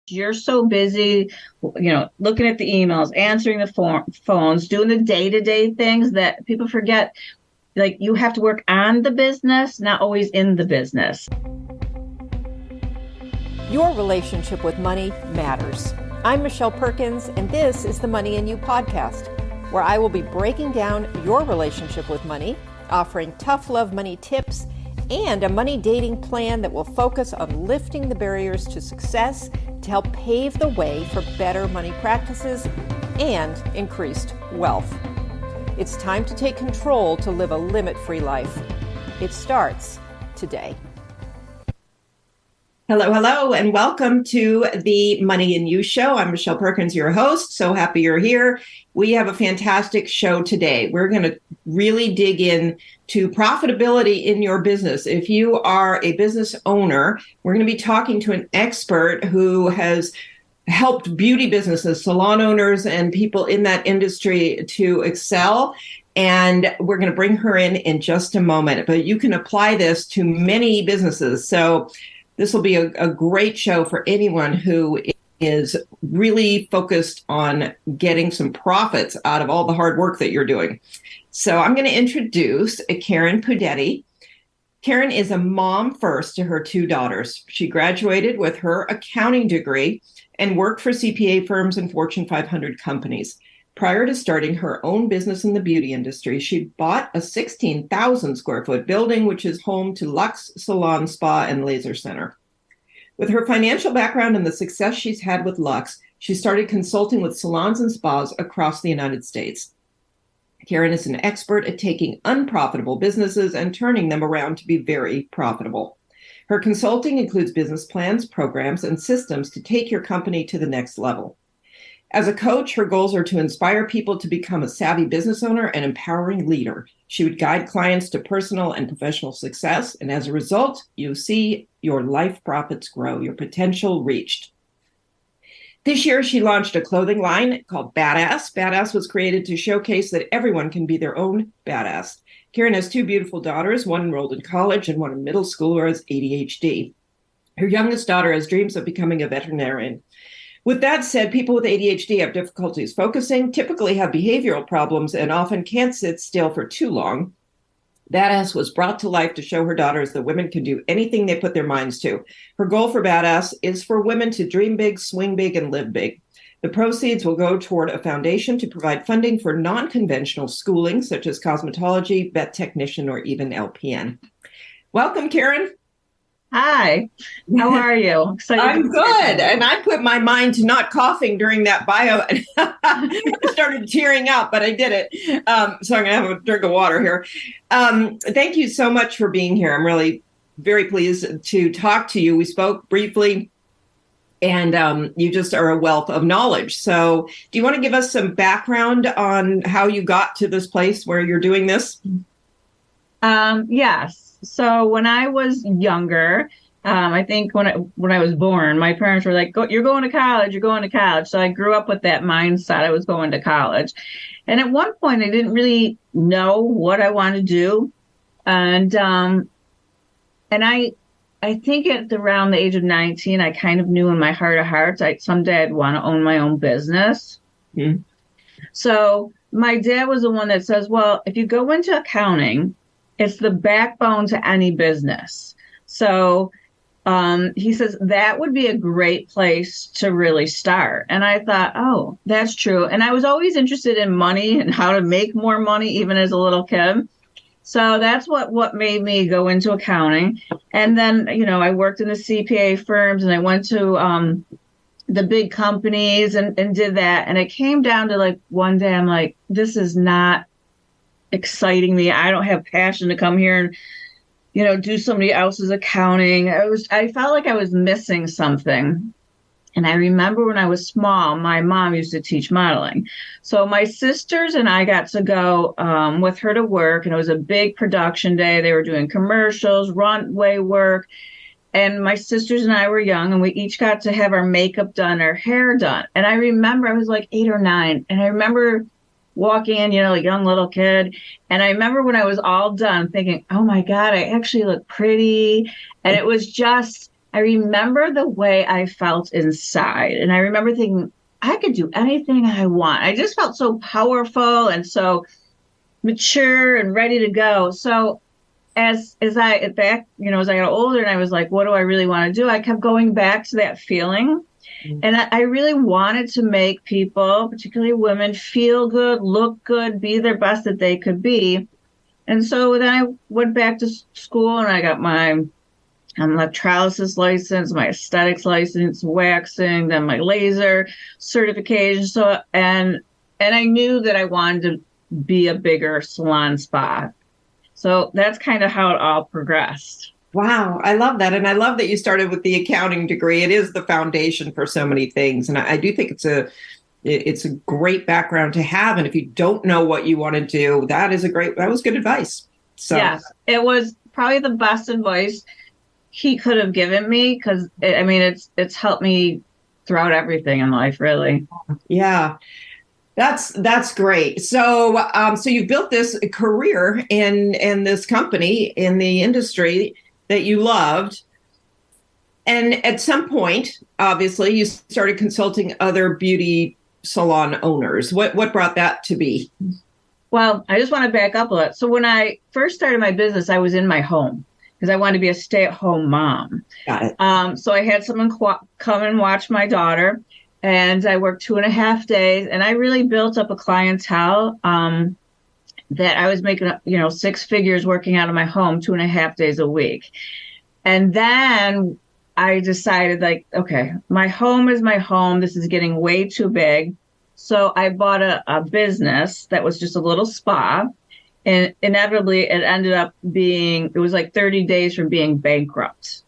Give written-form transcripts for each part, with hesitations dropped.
You're so busy, looking at the emails, answering the phones, doing the day-to-day things that people forget. Like, you have to work on the business, not always in the business. Your relationship with money matters. I'm Michelle Perkins, and this is the Money and You podcast, where I will be breaking down your relationship with money, offering tough love money tips, and a money dating plan that will focus on lifting the barriers to success to help pave the way for better money practices and increased wealth. It's time to take control to live a limit-free life. It starts today. Hello, and welcome to the Money and You show. I'm Michelle Perkins, your host. So happy you're here. We have a fantastic show today. We're going to really dig in to profitability in your business. If you are a business owner, we're going to be talking to an expert who has helped beauty businesses, salon owners, and people in that industry to excel. And we're going to bring her in just a moment. But you can apply this to many businesses. So this will be a great show for anyone who is really focused on getting some profits out of all the hard work that you're doing. So I'm going to introduce Karen Pudetti. Karen is a mom first to her two daughters. She graduated with her accounting degree and worked for CPA firms and Fortune 500 companies. Prior to starting her own business in the beauty industry, she bought a 16,000 square foot building, which is home to Luxe Salon, Spa, and Laser Center. With her financial background and the success she's had with Luxe, she started consulting with salons and spas across the United States. Karen is an expert at taking unprofitable businesses and turning them around to be very profitable. Her consulting includes business plans, programs, and systems to take your company to the next level. As a coach, her goals are to inspire people to become a savvy business owner and empowering leader. She would guide clients to personal and professional success, and as a result, you see your life profits grow, your potential reached. This year, she launched a clothing line called Badass. Badass was created to showcase that everyone can be their own badass. Karen has two beautiful daughters, one enrolled in college and one in middle school who has ADHD. Her youngest daughter has dreams of becoming a veterinarian. With that said, people with ADHD have difficulties focusing, typically have behavioral problems, and often can't sit still for too long. Badass was brought to life to show her daughters that women can do anything they put their minds to. Her goal for Badass is for women to dream big, swing big, and live big. The proceeds will go toward a foundation to provide funding for non-conventional schooling, such as cosmetology, vet technician, or even LPN. Welcome, Karen. Hi, how are you? I'm good. And I put my mind to not coughing during that bio. I started tearing up, but I did it. So I'm going to have a drink of water here. Thank you so much for being here. I'm really very pleased to talk to you. We spoke briefly, and you just are a wealth of knowledge. So do you want to give us some background on how you got to this place where you're doing this? Yes. So when I was younger, I think when I was born, my parents were like, you're going to college, you're going to college. So I grew up with that mindset. I was going to college. And at one point, I didn't really know what I wanted to do. And I think at around the age of 19, I kind of knew in my heart of hearts, someday I'd want to own my own business. Mm-hmm. So my dad was the one that says, well, if you go into accounting, it's the backbone to any business. So he says that would be a great place to really start. And I thought, oh, that's true. And I was always interested in money and how to make more money, even as a little kid. So that's what made me go into accounting. And then, I worked in the CPA firms and I went to the big companies and did that. And it came down to like one day, I'm like, this is not exciting me. I don't have passion to come here and, do somebody else's accounting. I felt like I was missing something. And I remember when I was small, my mom used to teach modeling. So my sisters and I got to go with her to work, and it was a big production day. They were doing commercials, runway work. And my sisters and I were young, and we each got to have our makeup done, our hair done. And I remember I was like 8 or 9. And I remember walking in, a young little kid. And I remember when I was all done thinking, oh my God, I actually look pretty. And it was just I remember the way I felt inside. And I remember thinking, I could do anything I want. I just felt so powerful and so mature and ready to go. So as I back, as I got older and I was like, what do I really want to do? I kept going back to that feeling. And I really wanted to make people, particularly women, feel good, look good, be their best that they could be. And so then I went back to school and I got my electrolysis license, my aesthetics license, waxing, then my laser certification. So and I knew that I wanted to be a bigger salon spa. So that's kind of how it all progressed. Wow, I love that. And I love that you started with the accounting degree. It is the foundation for so many things. And I do think it's a great background to have. And if you don't know what you want to do, that was good advice. So yes, it was probably the best advice he could have given me because it's helped me throughout everything in life, really. Yeah. That's great. So you've built this career in this company in the industry that you loved. And at some point, obviously, you started consulting other beauty salon owners. What brought that to be? Well, I just want to back up a little. So when I first started my business, I was in my home because I wanted to be a stay-at-home mom. Got it. So I had someone come and watch my daughter, and I worked 2.5 days, and I really built up a clientele that I was making, 6 figures working out of my home 2.5 days a week. And then I decided okay, my home is my home. This is getting way too big. So I bought a business that was just a little spa. And inevitably it ended up it was like 30 days from being bankrupt.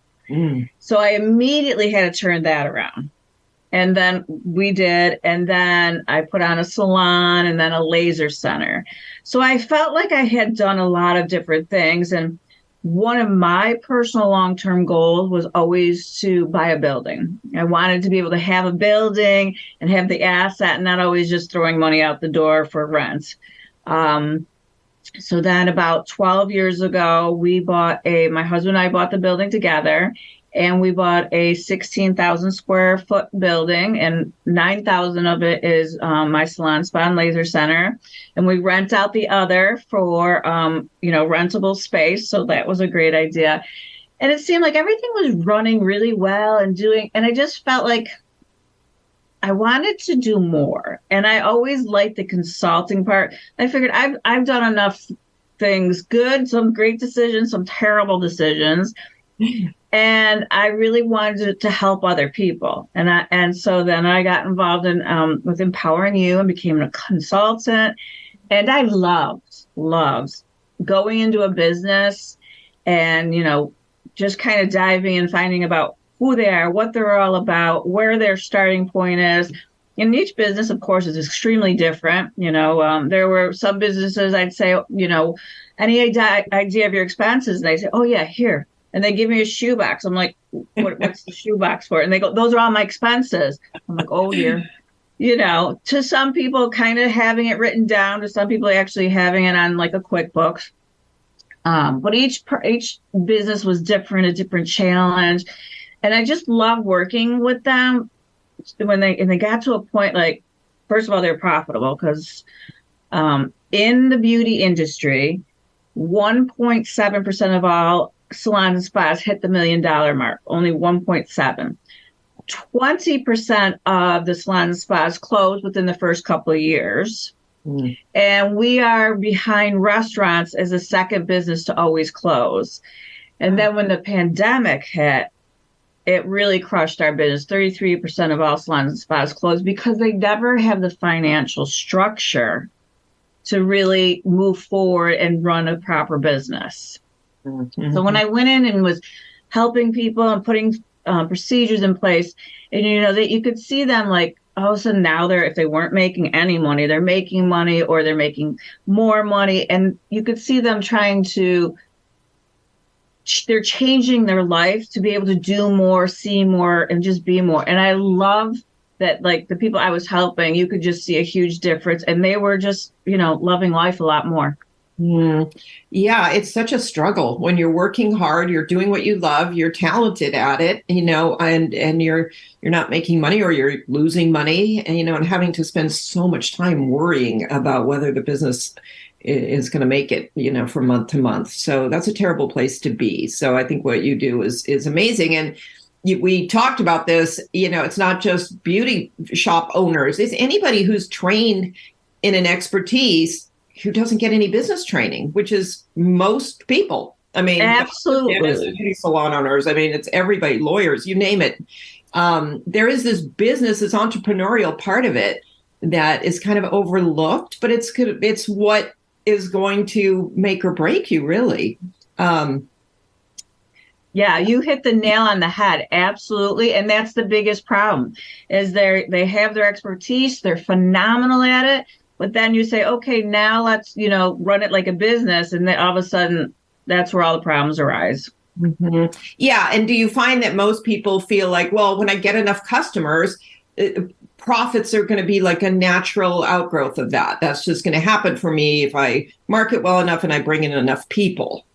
So I immediately had to turn that around. And then we did. And then I put on a salon and then a laser center. So I felt like I had done a lot of different things. And one of my personal long-term goals was always to buy a building. I wanted to be able to have a building and have the asset and not always just throwing money out the door for rent. So then about 12 years ago, my husband and I bought the building together. And we bought a 16,000 square foot building, and 9,000 of it is my salon, spa, and laser center. And we rent out the other for, rentable space. So that was a great idea. And it seemed like everything was running really well and I just felt like I wanted to do more. And I always liked the consulting part. I figured I've done enough things, good, some great decisions, some terrible decisions. And I really wanted to help other people. And so then I got involved in with Empowering You and became a consultant. And I loved going into a business and, just kind of diving and finding about who they are, what they're all about, where their starting point is. And each business, of course, is extremely different. There were some businesses I'd say, any idea of your expenses? And they say, oh, yeah, here. And they give me a shoebox. I'm like, what's the shoebox for? And they go, those are all my expenses. I'm like, oh, dear. To some people kind of having it written down, to some people actually having it on like a QuickBooks. But each business was different, a different challenge. And I just love working with them when they got to a point like, first of all, they're profitable because in the beauty industry, 1.7% of all salons and spas hit the $1 million mark, only 1.7. 20% of the salons and spas closed within the first couple of years. And we are behind restaurants as a second business to always close. And then when the pandemic hit, it really crushed our business. 33% of all salons and spas closed because they never have the financial structure to really move forward and run a proper business. Mm-hmm. So when I went in and was helping people and putting procedures in place, and that you could see them like all of a sudden now if they weren't making any money, they're making money or they're making more money, and you could see them they're changing their life to be able to do more, see more, and just be more. And I love that, like the people I was helping, you could just see a huge difference, and they were just loving life a lot more. Mm. Yeah, it's such a struggle when you're working hard, you're doing what you love, you're talented at it, and you're not making money or you're losing money, and having to spend so much time worrying about whether the business is going to make it, from month to month. So that's a terrible place to be. So I think what you do is amazing. And we talked about this, it's not just beauty shop owners, it's anybody who's trained in an expertise who doesn't get any business training, which is most people. I mean, Absolutely. beauty salon owners. I mean, it's everybody, lawyers, you name it. There is this business, this entrepreneurial part of it that is kind of overlooked, but it's what is going to make or break you, really. Yeah, you hit the nail on the head. Absolutely. And that's the biggest problem is they have their expertise. They're phenomenal at it. But then you say, okay, now let's, run it like a business. And then all of a sudden, that's where all the problems arise. Mm-hmm. Yeah. And do you find that most people feel like, well, when I get enough customers, profits are going to be like a natural outgrowth of that. That's just going to happen for me if I market well enough and I bring in enough people.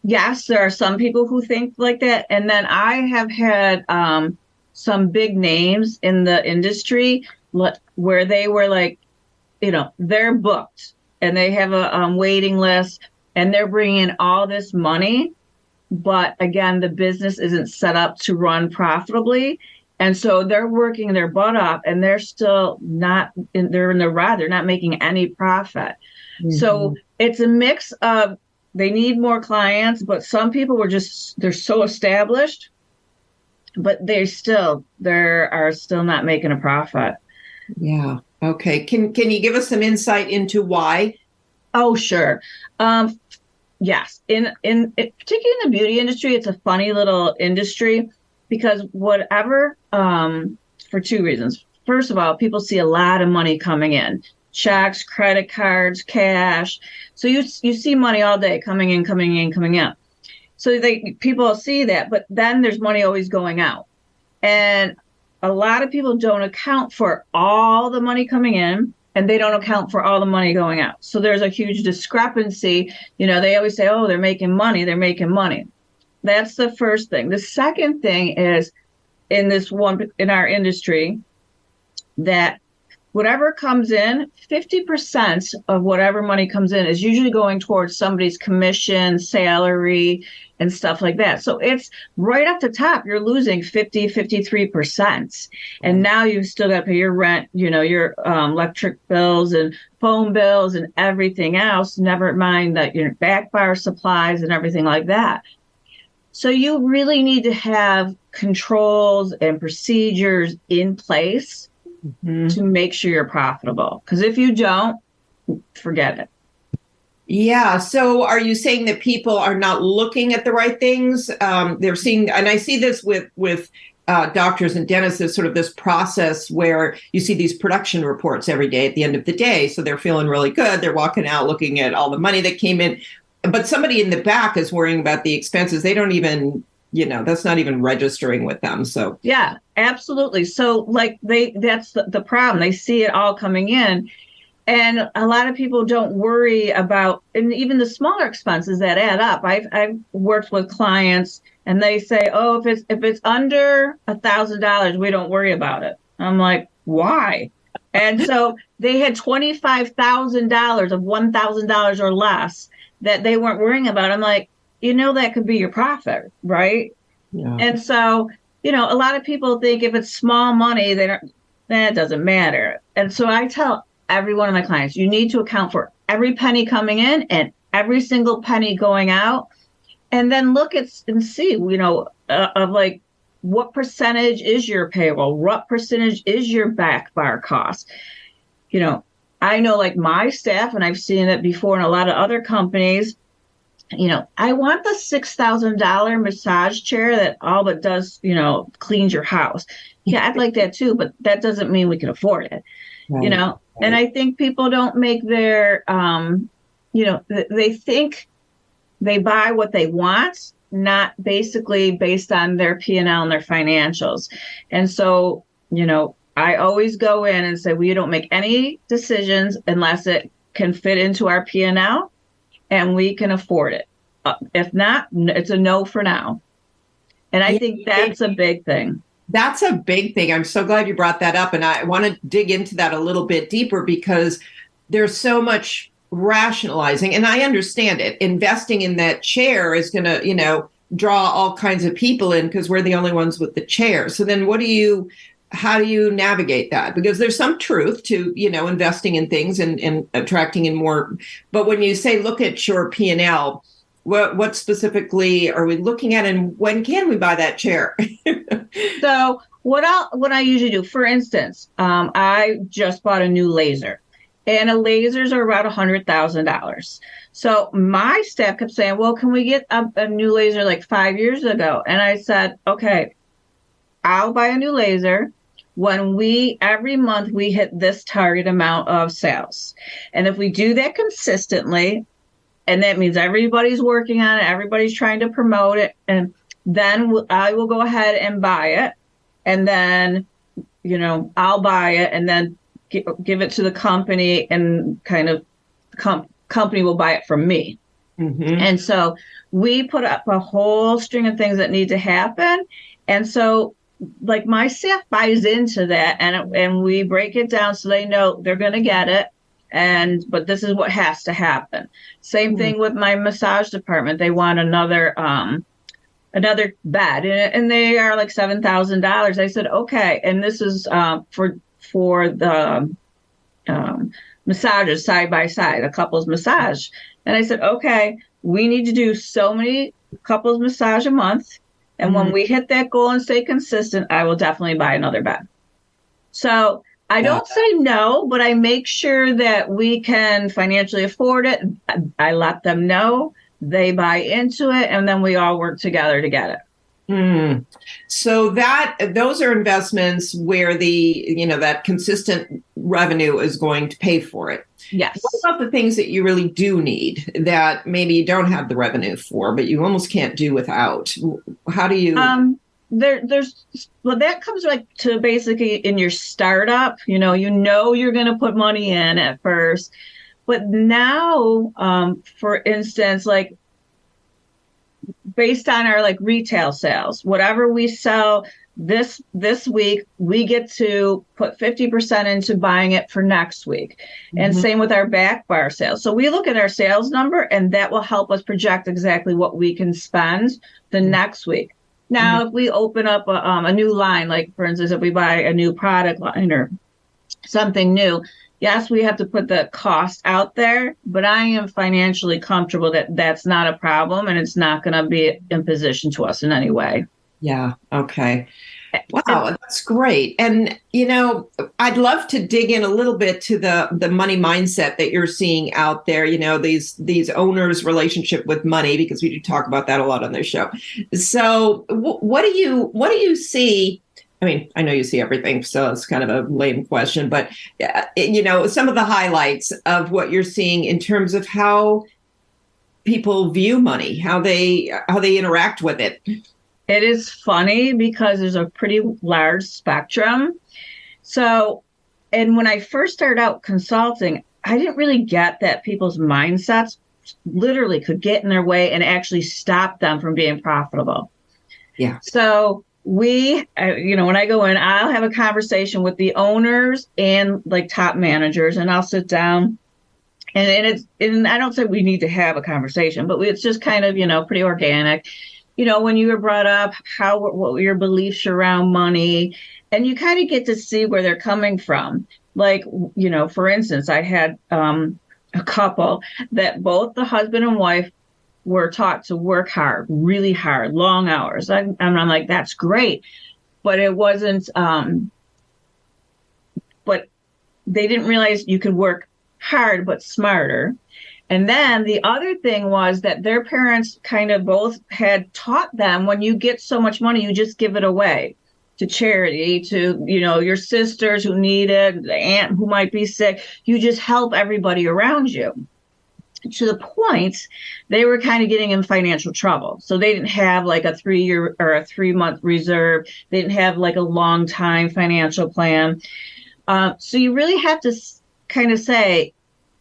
Yes, there are some people who think like that. And then I have had some big names in the industry where they were like, they're booked and they have a waiting list and they're bringing in all this money. But again, the business isn't set up to run profitably. And so they're working their butt off and they're still they're in the red. They're not making any profit. Mm-hmm. So it's a mix of they need more clients, but some people they're so established, but they are still not making a profit. Yeah. Okay. Can you give us some insight into why? Oh, sure. Yes. In particularly in the beauty industry, it's a funny little industry because for two reasons. First of all, people see a lot of money coming in. Checks, credit cards, cash. So you see money all day coming in, coming in, coming out. So people see that, but then there's money always going out. And a lot of people don't account for all the money coming in and they don't account for all the money going out. So there's a huge discrepancy. They always say, oh, they're making money. They're making money. That's the first thing. The second thing is in our industry that whatever comes in, 50% of whatever money comes in is usually going towards somebody's commission, salary, and stuff like that. So it's right off the top, you're losing 53%. And now you've still got to pay your rent, your electric bills and phone bills and everything else, never mind that your back bar supplies and everything like that. So you really need to have controls and procedures in place to make sure you're profitable. Because if you don't, forget it. Yeah. So are you saying that people are not looking at the right things? They're seeing, and I see this with doctors and dentists, as sort of this process where you see these production reports every day at the end of the day. So they're feeling really good. They're walking out looking at all the money that came in. But somebody in the back is worrying about the expenses. They don't even, that's not even registering with them. So yeah, absolutely. So that's the problem. They see it all coming in. And a lot of people don't worry about, and even the smaller expenses that add up. I've worked with clients and they say, oh, if it's under $1,000, we don't worry about it. I'm like, why? And so they had $25,000 of $1,000 or less that they weren't worrying about. I'm like, that could be your profit, right? Yeah. And so, a lot of people think if it's small money, that doesn't matter. And so I tell every one of my clients, you need to account for every penny coming in and every single penny going out. And then look at and see, of like what percentage is your payroll? What percentage is your back bar cost? I know like my staff, and I've seen it before in a lot of other companies, I want the $6,000 massage chair that all but does, cleans your house. Yeah, I'd like that too, but that doesn't mean we can afford it, right. And I think people don't make their, they think they buy what they want, not basically based on their P&L and their financials. And so, I always go in and say, well, you don't make any decisions unless it can fit into our P&L and we can afford it. If not, it's a no for now. And I think that's a big thing. That's a big thing. I'm so glad you brought that up. And I want to dig into that a little bit deeper because there's so much rationalizing. And I understand it. Investing in that chair is going to, draw all kinds of people in because we're the only ones with the chair. So then how do you navigate that? Because there's some truth to, investing in things and attracting in more. But when you say, look at your P&L, what specifically are we looking at and when can we buy that chair? So what I usually do, for instance, I just bought a new laser. And lasers are about $100,000. So my staff kept saying, well, can we get a new laser like 5 years ago? And I said, okay, I'll buy a new laser when every month we hit this target amount of sales. And if we do that consistently, and that means everybody's working on it, everybody's trying to promote it, and then I will go ahead and buy it. And then, I'll buy it and then give it to the company and kind of company will buy it from me. Mm-hmm. And so we put up a whole string of things that need to happen. And so like my staff buys into that and we break it down so they know they're going to get it. But this is what has to happen. Same thing with my massage department. They want another bed and they are like $7,000. I said, okay. And this is for the massages side by side, a couples massage. And I said, okay, we need to do so many couples massage a month. And when we hit that goal and stay consistent, I will definitely buy another bed. So I don't say no, but I make sure that we can financially afford it. I let them know, they buy into it, and then we all work together to get it. So those are investments where that consistent revenue is going to pay for it. Yes. What about the things that you really do need that maybe you don't have the revenue for, but you almost can't do without? How do you? That comes like to basically in your startup. You're going to put money in at first, but now, for instance, like, based on our like retail sales, whatever we sell this week, we get to put 50% into buying it for next week. And same with our back bar sales. So we look at our sales number and that will help us project exactly what we can spend the next week. Now, if we open up a new line, like for instance, if we buy a new product line or something new, yes, we have to put the cost out there, but I am financially comfortable that that's not a problem and it's not going to be an imposition to us in any way. Yeah. Okay. Wow, that's great. And, I'd love to dig in a little bit to the money mindset that you're seeing out there, these owners' relationship with money, because we do talk about that a lot on this show. So what do you see? I mean, I know you see everything, so it's kind of a lame question, but, some of the highlights of what you're seeing in terms of how people view money, how they interact with it. It is funny because there's a pretty large spectrum. So, and when I first started out consulting, I didn't really get that people's mindsets literally could get in their way and actually stop them from being profitable. Yeah. So when I go in, I'll have a conversation with the owners and like top managers, and I'll sit down and I don't say we need to have a conversation, but it's just kind of, pretty organic. When you were brought up, what were your beliefs around money? And you kind of get to see where they're coming from. Like, for instance, I had a couple that both the husband and wife were taught to work hard, really hard, long hours. And I'm like, that's great. But it wasn't, but they didn't realize you could work hard, but smarter. And then the other thing was that their parents kind of both had taught them when you get so much money, you just give it away to charity, to, your sisters who need it, the aunt who might be sick. You just help everybody around you. To the point, they were kind of getting in financial trouble. So they didn't have like a 3-year or a 3-month reserve. They didn't have like a long time financial plan. So you really have to kind of say,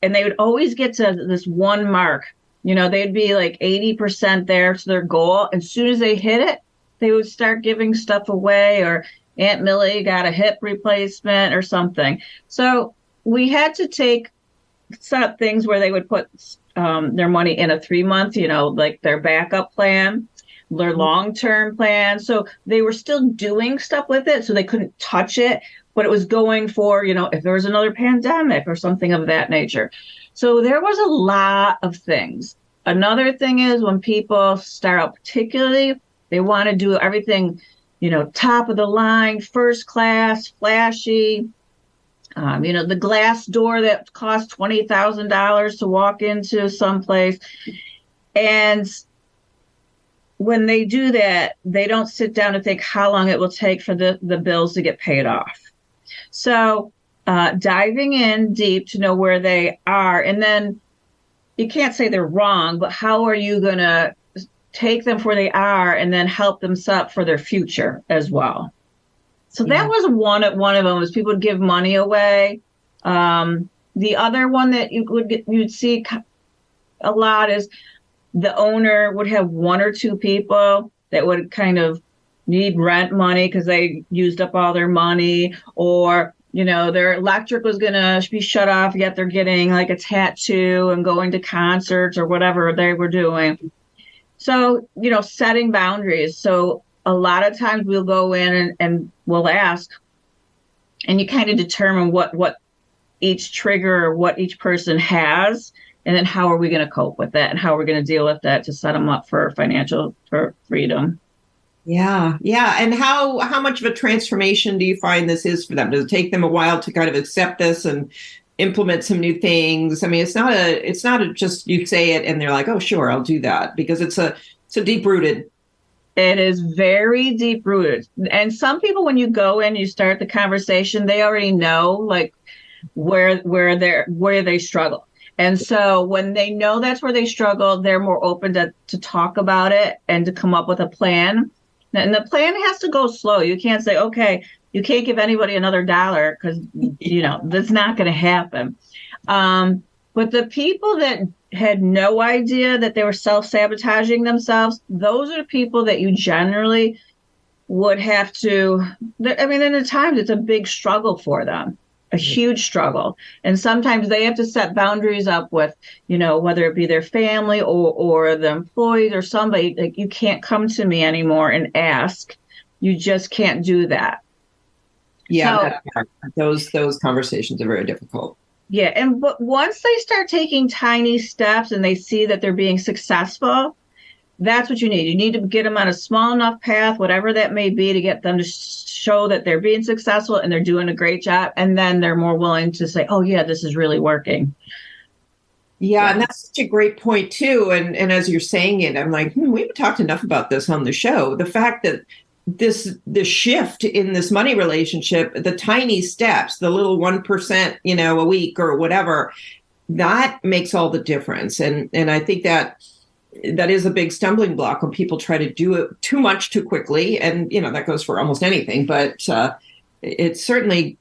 and they would always get to this one mark. They'd be like 80% there to their goal. And as soon as they hit it, they would start giving stuff away, or Aunt Millie got a hip replacement or something. So we had to set up things where they would put their money in a 3-month, like their backup plan, their long-term plan. So they were still doing stuff with it, so they couldn't touch it, but it was going for, if there was another pandemic or something of that nature. So there was a lot of things. Another thing is when people start out, particularly, they want to do everything, top of the line, first class, flashy. The glass door that costs $20,000 to walk into someplace. And when they do that, they don't sit down and think how long it will take for the bills to get paid off. So diving in deep to know where they are, and then you can't say they're wrong, but how are you going to take them where they are and then help them set up for their future as well? So that was one of them, was people would give money away. The other one that you'd see a lot is the owner would have 1 or 2 people that would kind of need rent money because they used up all their money, or their electric was going to be shut off, yet they're getting like a tattoo and going to concerts or whatever they were doing. So, setting boundaries. So a lot of times we'll go in and we'll ask, and you kind of determine what each trigger or what each person has, and then how are we going to cope with that, and how we're going to deal with that to set them up for financial freedom. Yeah. And how much of a transformation do you find this is for them? Does it take them a while to kind of accept this and implement some new things? I mean, it's not just you say it and they're like, oh, sure, I'll do that, because it's a deep rooted. It is very deep rooted. And some people, when you go in, you start the conversation, they already know like where they struggle. And so when they know that's where they struggle, they're more open to talk about it and to come up with a plan. And the plan has to go slow. You can't say, okay, you can't give anybody another $1 because, that's not going to happen. But the people that had no idea that they were self-sabotaging themselves, those are the people that you generally would have to, in the times it's a big struggle for them, a huge struggle. And sometimes they have to set boundaries up with, whether it be their family or the employees or somebody, like, you can't come to me anymore and ask. You just can't do that. Yeah, so, those conversations are very difficult. Yeah, but once they start taking tiny steps and they see that they're being successful, that's what you need. You need to get them on a small enough path, whatever that may be, to get them to show that they're being successful and they're doing a great job. And then they're more willing to say, oh, yeah, this is really working. Yeah, and that's such a great point, too. And as you're saying it, I'm like, we haven't talked enough about this on the show. The fact that the shift in this money relationship, the tiny steps, the little 1%, a week or whatever, that makes all the difference. And I think that is a big stumbling block when people try to do it too much too quickly. And, that goes for almost anything. But it's certainly,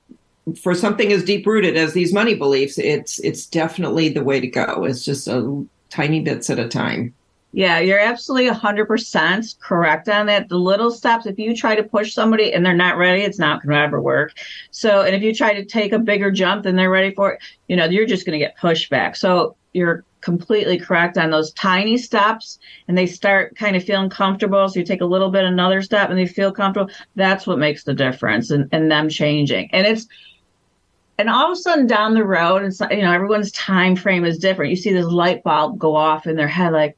for something as deep rooted as these money beliefs, it's definitely the way to go. It's just a tiny bits at a time. Yeah, you're absolutely 100% correct on that. The little steps, if you try to push somebody and they're not ready, it's not going to ever work. So, and if you try to take a bigger jump than they're ready for it, you're just going to get pushed back. So you're completely correct on those tiny steps, and they start kind of feeling comfortable. So you take a little bit, another step, and they feel comfortable. That's what makes the difference in them changing. And all of a sudden down the road, and everyone's time frame is different. You see this light bulb go off in their head, like,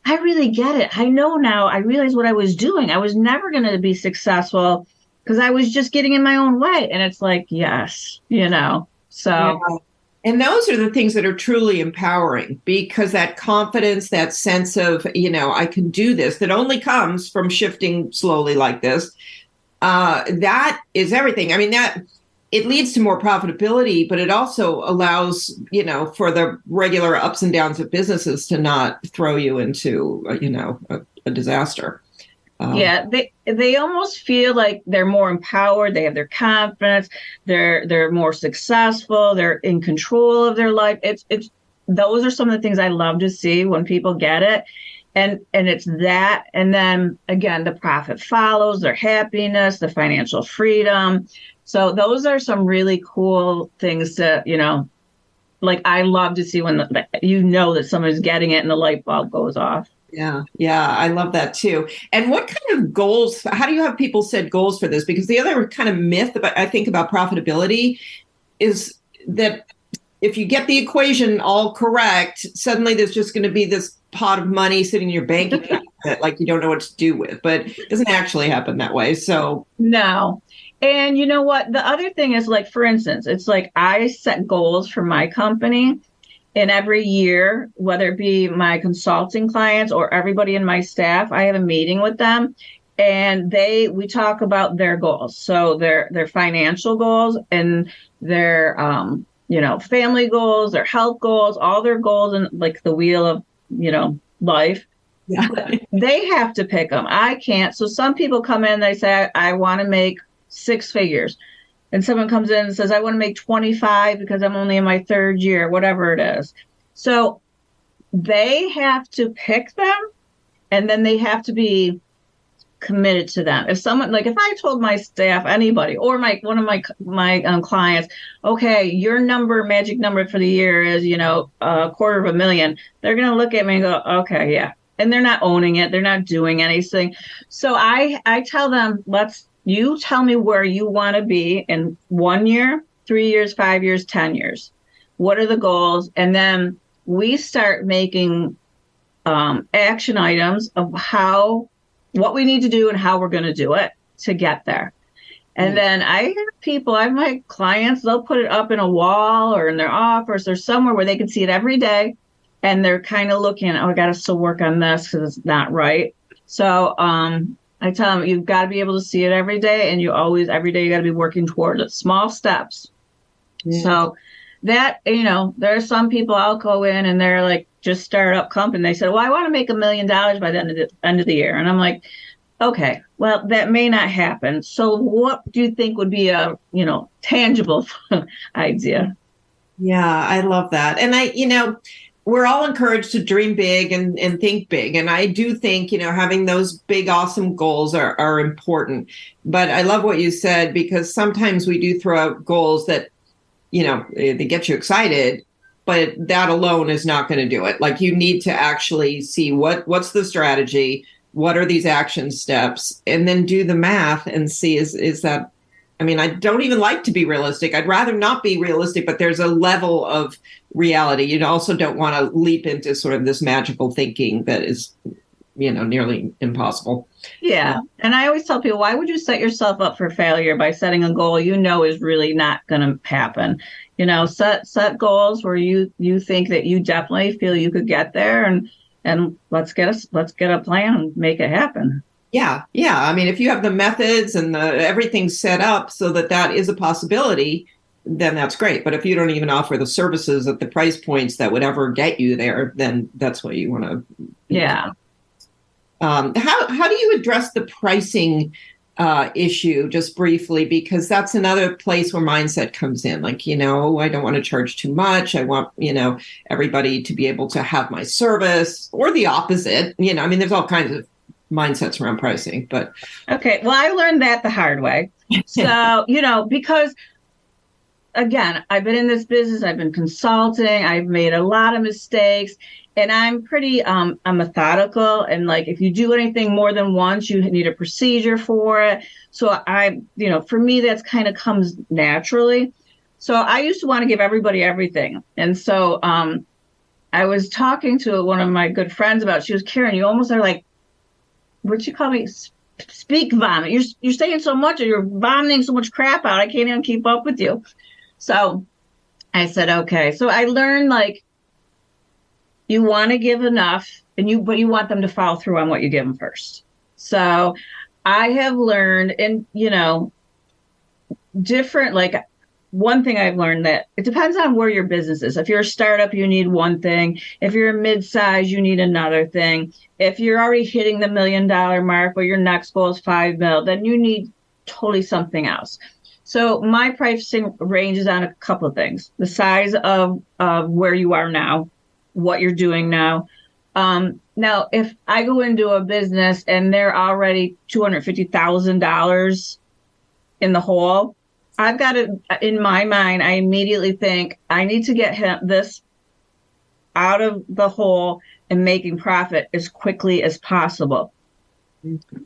I really get it. I know now. I realize what I was doing. I was never going to be successful because I was just getting in my own way. And it's like, yes, so. Yeah. And those are the things that are truly empowering, because that confidence, that sense of, I can do this, that only comes from shifting slowly like this. That is everything. I mean, that it leads to more profitability, but it also allows, for the regular ups and downs of businesses to not throw you into, a disaster. Yeah, they almost feel like they're more empowered. They have their confidence. They're more successful. They're in control of their life. It's those are some of the things I love to see when people get it. And it's that. And then again, the profit follows, their happiness, the financial freedom. So those are some really cool things to, like I love to see when that somebody's getting it and the light bulb goes off. Yeah. Yeah. I love that too. And what kind of goals, how do you have people set goals for this? Because the other kind of myth I think about profitability is that if you get the equation all correct, suddenly there's just going to be this pot of money sitting in your bank account that like you don't know what to do with, but it doesn't actually happen that way. So no. And you know what? The other thing is, like, for instance, it's like I set goals for my company. And every year, whether it be my consulting clients or everybody in my staff, I have a meeting with them, and we talk about their goals. So their financial goals and their family goals, their health goals, all their goals, and like the wheel of life. yeah. They have to pick them. I can't. So some people come in, they say, I want to make 6 figures. And someone comes in and says, I want to make 25 because I'm only in my 3rd year, whatever it is. So they have to pick them, and then they have to be committed to them. If I told my staff, anybody, or one of my clients, okay, your magic number for the year is, $250,000, they're going to look at me and go, okay, yeah. And they're not owning it. They're not doing anything. So I tell them, you tell me where you want to be in 1 year, 3 years, 5 years, 10 years. What are the goals? And then we start making action items of what we need to do and how we're going to do it to get there. And then I have my clients, they'll put it up in a wall or in their office or somewhere where they can see it every day. And they're kind of looking, I got to still work on this because it's not right. So, I tell them, you've got to be able to see it every day, and every day you got to be working towards it. Small steps. Yeah. So that, there are some people I'll go in and they're like, just start up company. They said, well, I want to make $1 million by the end of the year. And I'm like, okay, well, that may not happen. So what do you think would be a, tangible idea? Yeah, I love that. And we're all encouraged to dream big and think big. And I do think, having those big, awesome goals are important. But I love what you said, because sometimes we do throw out goals that, they get you excited, but that alone is not going to do it. Like, you need to actually see what's the strategy, what are these action steps, and then do the math and see is that, I don't even like to be realistic. I'd rather not be realistic, but there's a level of reality. You also don't want to leap into sort of this magical thinking that is, nearly impossible. Yeah. And I always tell people, why would you set yourself up for failure by setting a goal is really not going to happen? Set goals where you think that you definitely feel you could get there, and let's get a plan and make it happen. Yeah. Yeah. If you have the methods and everything set up so that is a possibility, then that's great. But if you don't even offer the services at the price points that would ever get you there, then that's what you want to. Yeah. How do you address the pricing issue, just briefly? Because that's another place where mindset comes in. Like, I don't want to charge too much. I want, everybody to be able to have my service, or the opposite. There's all kinds of mindsets around pricing, but okay. Well, I learned that the hard way. So, because again, I've been in this business, I've been consulting, I've made a lot of mistakes, and I'm pretty, I'm methodical. And like, if you do anything more than once, you need a procedure for it. So for me, that's kind of comes naturally. So I used to want to give everybody everything. And so, I was talking to one of my good friends about, she was, Karen, you almost are like, what'd you call me? Speak vomit. You're saying so much, or you're vomiting so much crap out. I can't even keep up with you. So I said, okay. So I learned, like, you want to give enough, but you want them to follow through on what you give them first. So I have learned, and different, like, one thing I've learned that it depends on where your business is. If you're a startup, you need one thing. If you're a mid-size, you need another thing. If you're already hitting the $1 million mark, but your next goal is 5 mil, then you need totally something else. So my pricing ranges on a couple of things: the size of where you are now, what you're doing now. Now, if I go into a business and they're already $250,000 in the hole, I've got it in my mind. I immediately think I need to get this out of the hole and making profit as quickly as possible. Mm-hmm.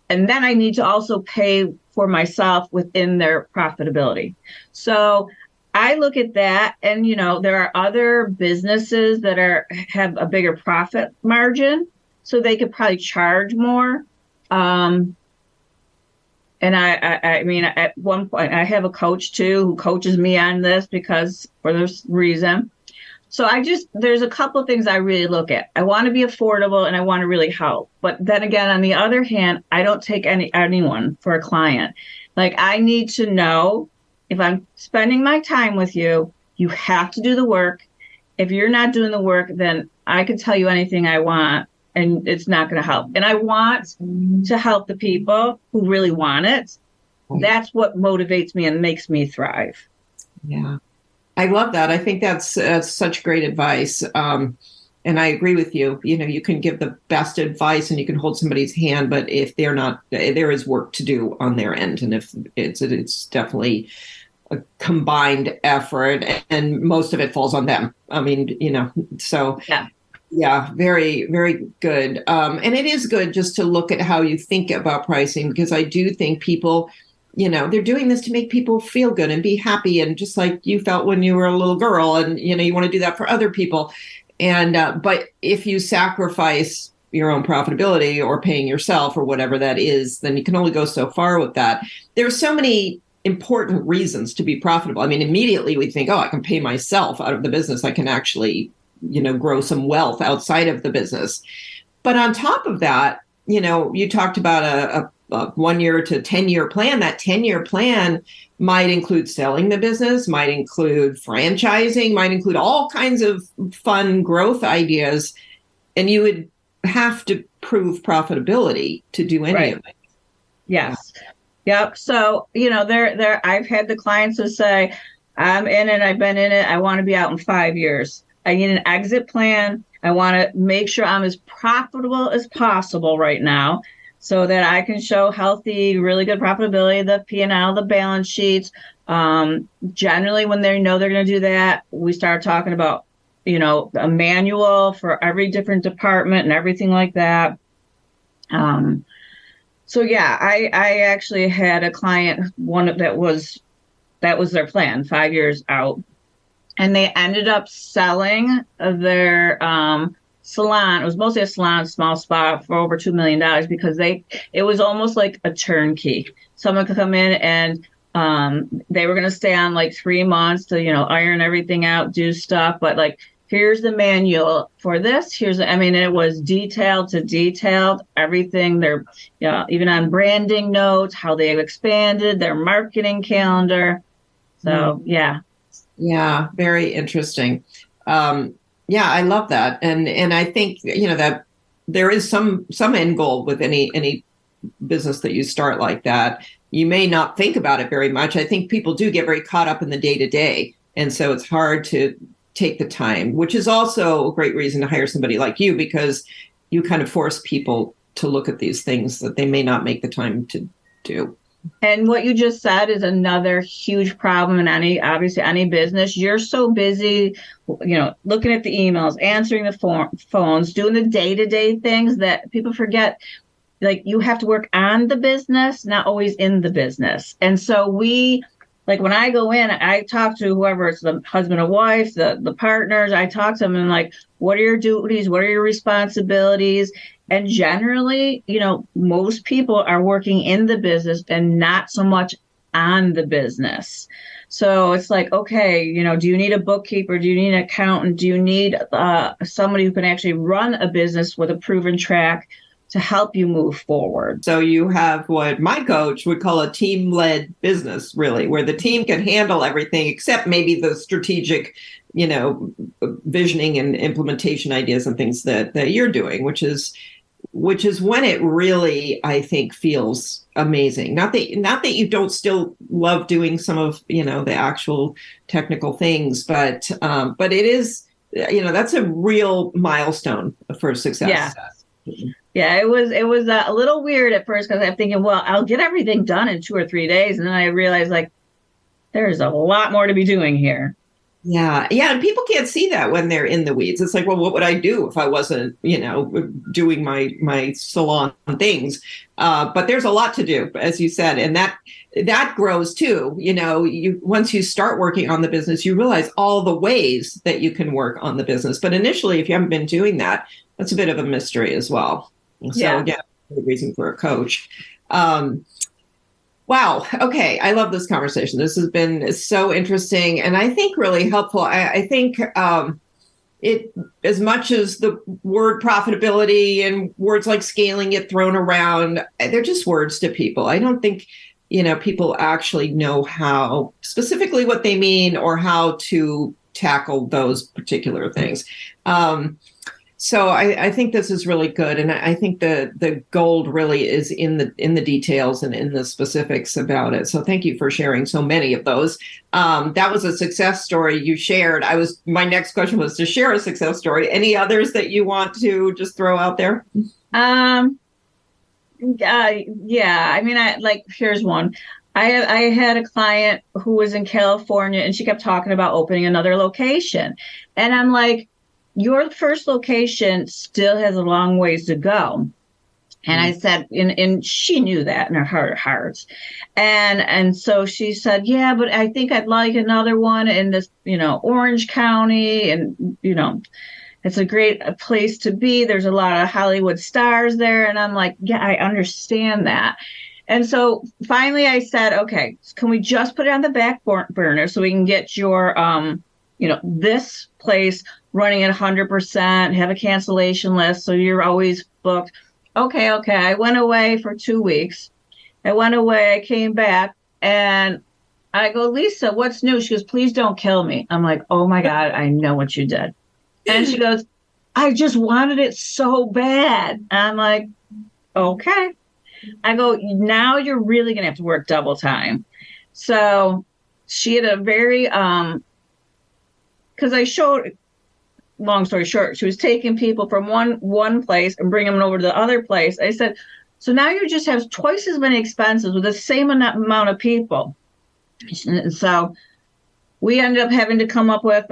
And then I need to also pay for myself within their profitability. So I look at that, and there are other businesses that have a bigger profit margin, so they could probably charge more. And I mean, at one point, I have a coach too who coaches me on this for this reason. So there's a couple of things I really look at. I want to be affordable and I want to really help. But then again, on the other hand, I don't take anyone for a client. Like, I need to know, if I'm spending my time with you, you have to do the work. If you're not doing the work, then I can tell you anything I want and it's not going to help. And I want to help the people who really want it. That's what motivates me and makes me thrive. Yeah. I love that. I think that's such great advice. And I agree with you. You can give the best advice and you can hold somebody's hand, but if they're not, there is work to do on their end. And if it's definitely a combined effort, and most of it falls on them. I mean, so yeah, very, very good. And it is good just to look at how you think about pricing, because I do think people, they're doing this to make people feel good and be happy. And just like you felt when you were a little girl, and, you want to do that for other people. And, but if you sacrifice your own profitability or paying yourself or whatever that is, then you can only go so far with that. There are so many important reasons to be profitable. I mean, immediately we think, I can pay myself out of the business. I can actually, grow some wealth outside of the business. But on top of that, you talked about a 1 year to 10-year plan. That 10-year plan might include selling the business, might include franchising, might include all kinds of fun growth ideas. And you would have to prove profitability to do any of it. Yes. Yep. So, I've had the clients who say, I'm in it, I've been in it, I want to be out in 5 years. I need an exit plan. I want to make sure I'm as profitable as possible right now, so that I can show healthy, really good profitability, the P&L, the balance sheets. Generally, when they know they're going to do that, we start talking about, a manual for every different department and everything like that. So yeah, I actually had a client, that was their plan, 5 years out. And they ended up selling their salon. It was mostly a salon, small spa, for over $2 million, because it was almost like a turnkey. Someone could come in and they were going to stay on like 3 months to, iron everything out, do stuff. But like, here's the manual for this. It was detailed to detailed, everything. They're, even on branding notes, how they have expanded their marketing calendar. So, yeah. Yeah, very interesting. Yeah, I love that. And I think, that there is some end goal with any business that you start like that. You may not think about it very much. I think people do get very caught up in the day to day. And so it's hard to take the time, which is also a great reason to hire somebody like you, because you kind of force people to look at these things that they may not make the time to do. And what you just said is another huge problem in any business. You're so busy, looking at the emails, answering the phones, doing the day-to-day things, that people forget, like, you have to work on the business, not always in the business. And so when I go in, I talk to whoever, it's the husband or wife, the partners, I talk to them and like, what are your duties? What are your responsibilities? And generally, most people are working in the business and not so much on the business. So it's like, okay, do you need a bookkeeper? Do you need an accountant? Do you need somebody who can actually run a business with a proven track to help you move forward. So you have what my coach would call a team-led business, really, where the team can handle everything except maybe the strategic, visioning and implementation ideas and things that you're doing, which is when it really, I think, feels amazing. Not that you don't still love doing some of, the actual technical things, but it is, that's a real milestone for success. Yeah. Yeah, it was a little weird at first because I'm thinking, well, I'll get everything done in 2 or 3 days. And then I realized, like, there's a lot more to be doing here. Yeah. Yeah. And people can't see that when they're in the weeds. It's like, well, what would I do if I wasn't, doing my salon things? But there's a lot to do, as you said, and that grows too. Once you start working on the business, you realize all the ways that you can work on the business. But initially, if you haven't been doing that, that's a bit of a mystery as well. So again, the reason for a coach. Wow. Okay. I love this conversation. This has been so interesting and I think really helpful. I think it, as much as the word profitability and words like scaling get thrown around, they're just words to people. I don't think, people actually know how specifically what they mean or how to tackle those particular things. So I think this is really good, and I think the gold really is in the details and in the specifics about it. So thank you for sharing so many of those. That was a success story you shared. My next question was to share a success story. Any others that you want to just throw out there? Yeah. I mean, here's one. I had a client who was in California, and she kept talking about opening another location, and I'm like, your first location still has a long ways to go. And I said, and she knew that in her heart of hearts. And so she said, yeah, but I think I'd like another one in this, Orange County. And, it's a great place to be. There's a lot of Hollywood stars there. And I'm like, yeah, I understand that. And so finally I said, okay, can we just put it on the back burner so we can get your, this place running at 100%, have a cancellation list, so you're always booked. Okay. I went away for 2 weeks. I came back, and I go, Lisa, what's new? She goes, please don't kill me. I'm like, oh my God, I know what you did. And she goes, I just wanted it so bad. I'm like, okay. I go, now you're really going to have to work double time. So she had a very, because I showed, long story short, she was taking people from one place and bringing them over to the other place. I said, so now you just have twice as many expenses with the same amount of people. And so we ended up having to come up with,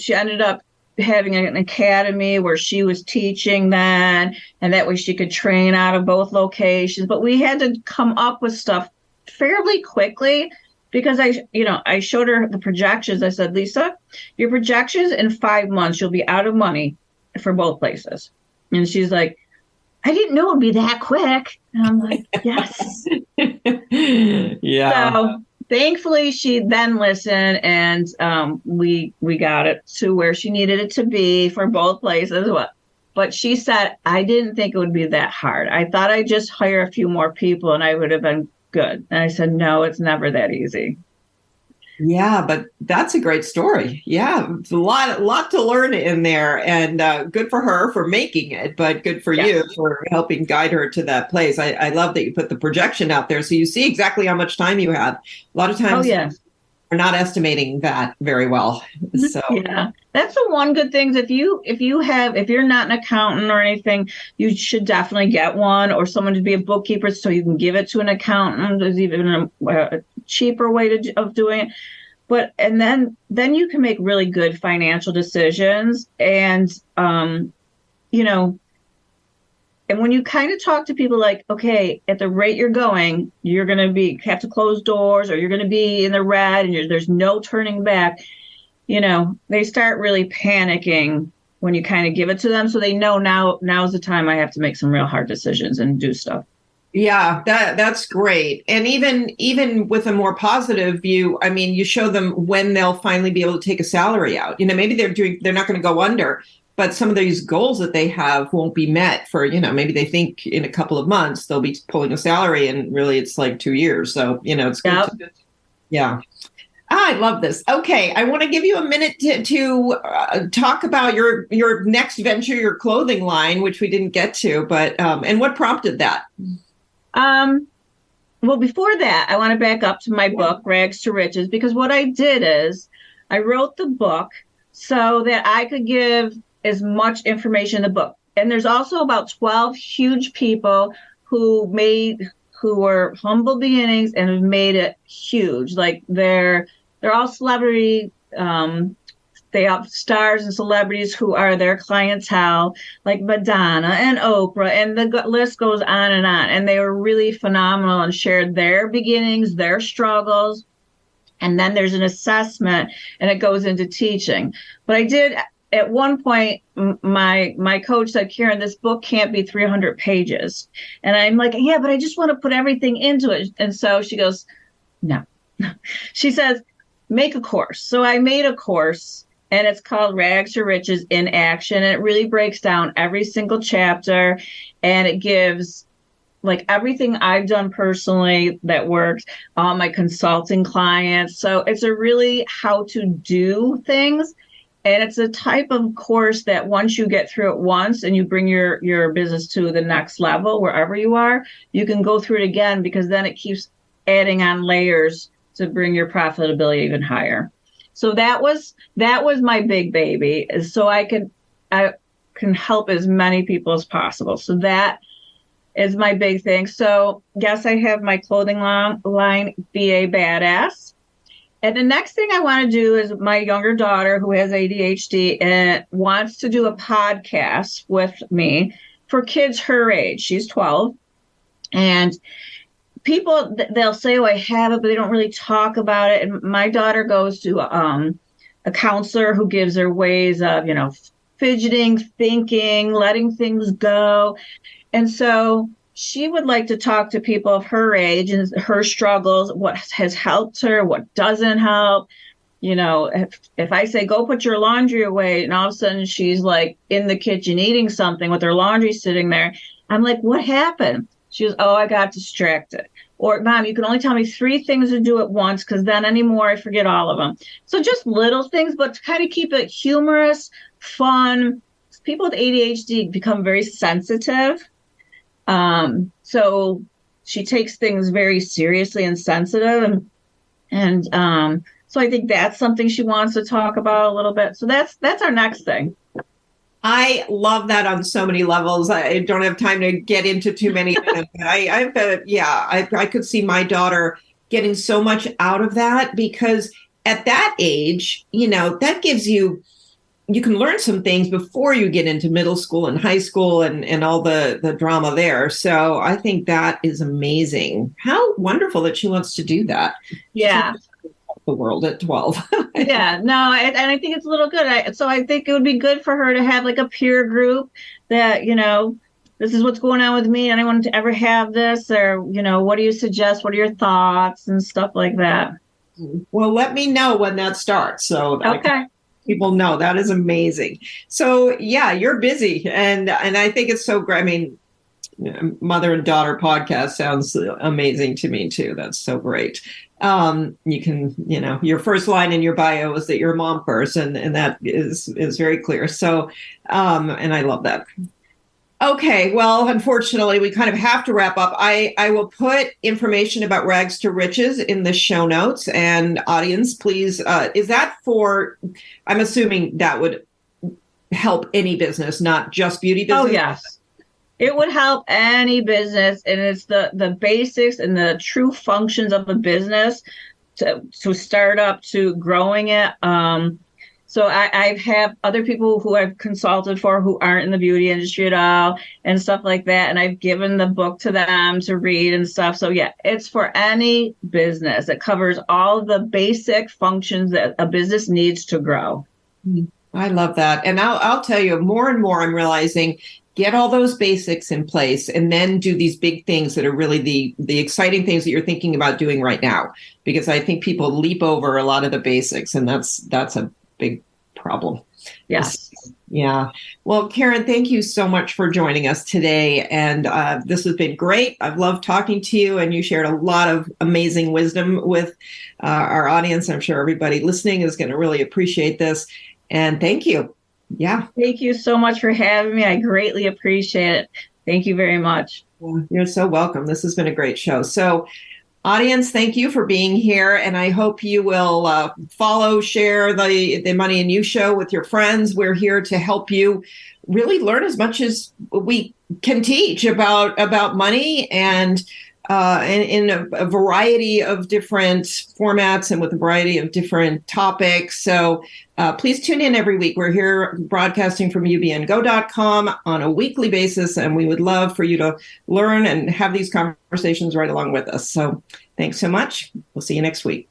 she ended up having an academy where she was teaching that, and that way she could train out of both locations. But we had to come up with stuff fairly quickly, because I showed her the projections. I said, Lisa, your projections in 5 months, you'll be out of money for both places. And she's like, I didn't know it'd be that quick. And I'm like, yes. Yeah. So thankfully she then listened, and we got it to where she needed it to be for both places. But she said, I didn't think it would be that hard. I thought I'd just hire a few more people and I would have been good. And I said, no, it's never that easy. Yeah, but that's a great story. Yeah, it's a lot to learn in there, and good for her for making it, but good for you for helping guide her to that place. I love that you put the projection out there, so you see exactly how much time you have. A lot of times, we're not estimating that very well. So yeah, that's the one good thing. If you're not an accountant or anything, you should definitely get one, or someone to be a bookkeeper so you can give it to an accountant. There's even a cheaper way of doing it. But and then you can make really good financial decisions, and and when you kind of talk to people like, okay, at the rate you're going, you're going to have to close doors, or you're going to be in the red, and there's no turning back. They start really panicking when you kind of give it to them, so they know now's the time I have to make some real hard decisions and do stuff. Yeah, that's great. And even with a more positive view, I mean, you show them when they'll finally be able to take a salary out. Maybe they're not going to go under, but some of these goals that they have won't be met for, maybe they think in a couple of months they'll be pulling a salary, and really it's like 2 years. So, it's good. Yep. Yeah. I love this. Okay. I want to give you a minute to talk about your next venture, your clothing line, which we didn't get to, but, and what prompted that? Well, before that, I want to back up to my book, Rags to Riches, because what I did is I wrote the book so that I could give as much information in the book. And there's also about 12 huge people who were humble beginnings and have made it huge. Like they're all celebrity. They have stars and celebrities who are their clientele, like Madonna and Oprah, and the list goes on. And they were really phenomenal and shared their beginnings, their struggles. And then there's an assessment, and it goes into teaching. But I did, at one point, my coach said, Karen, this book can't be 300 pages. And I'm like, yeah, but I just want to put everything into it. And so she goes, no. She says, make a course. So I made a course. And it's called Rags to Riches in Action. And it really breaks down every single chapter. And it gives like everything I've done personally that works, all my consulting clients. So it's a really how to do things. And it's a type of course that once you get through it once and you bring your business to the next level, wherever you are, you can go through it again, because then it keeps adding on layers to bring your profitability even higher. So that was my big baby, is so I can help as many people as possible. So that is my big thing. So yes, I have my clothing line, Be a Badass. And the next thing I want to do is my younger daughter, who has ADHD and wants to do a podcast with me for kids her age. She's 12. And people, they'll say, oh, I have it, but they don't really talk about it. And my daughter goes to a counselor who gives her ways of, fidgeting, thinking, letting things go. And so she would like to talk to people of her age and her struggles, what has helped her, what doesn't help. If I say, go put your laundry away, and all of a sudden she's like in the kitchen eating something with her laundry sitting there, I'm like, what happened? She goes, oh, I got distracted. Or, Mom, you can only tell me 3 things to do at once, because then anymore I forget all of them. So just little things, but to kind of keep it humorous, fun. People with ADHD become very sensitive. So she takes things very seriously and sensitive. And so I think that's something she wants to talk about a little bit. So that's our next thing. I love that on so many levels. I don't have time to get into too many of them. I could see my daughter getting so much out of that, because at that age, that gives you can learn some things before you get into middle school and high school and all the drama there. So I think that is amazing. How wonderful that she wants to do that. Yeah. The world at 12. Yeah, no, and I think it's a little good. So I think it would be good for her to have like a peer group that, this is what's going on with me. And I want to ever have this, or, what do you suggest? What are your thoughts and stuff like that? Well, let me know when that starts. So okay. People know. That is amazing. So yeah, you're busy. And I think it's so great. I mean, mother and daughter podcast sounds amazing to me too. That's so great. You can, your first line in your bio is that you're a mom person, and that is very clear. So, and I love that. Okay. Well, unfortunately, we kind of have to wrap up. I will put information about Rags to Riches in the show notes, and audience, please, is that for, I'm assuming that would help any business, not just beauty business? Oh, yes. It would help any business, and it's the basics and the true functions of a business to start up to growing it. So I have other people who I've consulted for who aren't in the beauty industry at all and stuff like that. And I've given the book to them to read and stuff. So yeah, it's for any business. It covers all of the basic functions that a business needs to grow. I love that. And I'll tell you, more and more I'm realizing, get all those basics in place and then do these big things that are really the exciting things that you're thinking about doing right now. Because I think people leap over a lot of the basics, and that's a big problem. Yes. Yeah. Well, Karen, thank you so much for joining us today. And this has been great. I've loved talking to you, and you shared a lot of amazing wisdom with our audience. I'm sure everybody listening is going to really appreciate this. And thank you. Yeah. Thank you so much for having me. I greatly appreciate it. Thank you very much. Well, you're so welcome. This has been a great show. So, audience, thank you for being here. And I hope you will follow, share the Money and You show with your friends. We're here to help you really learn as much as we can teach about money, and in a variety of different formats and with a variety of different topics. So please tune in every week. We're here broadcasting from ubngo.com on a weekly basis, and we would love for you to learn and have these conversations right along with us. So thanks so much. We'll see you next week.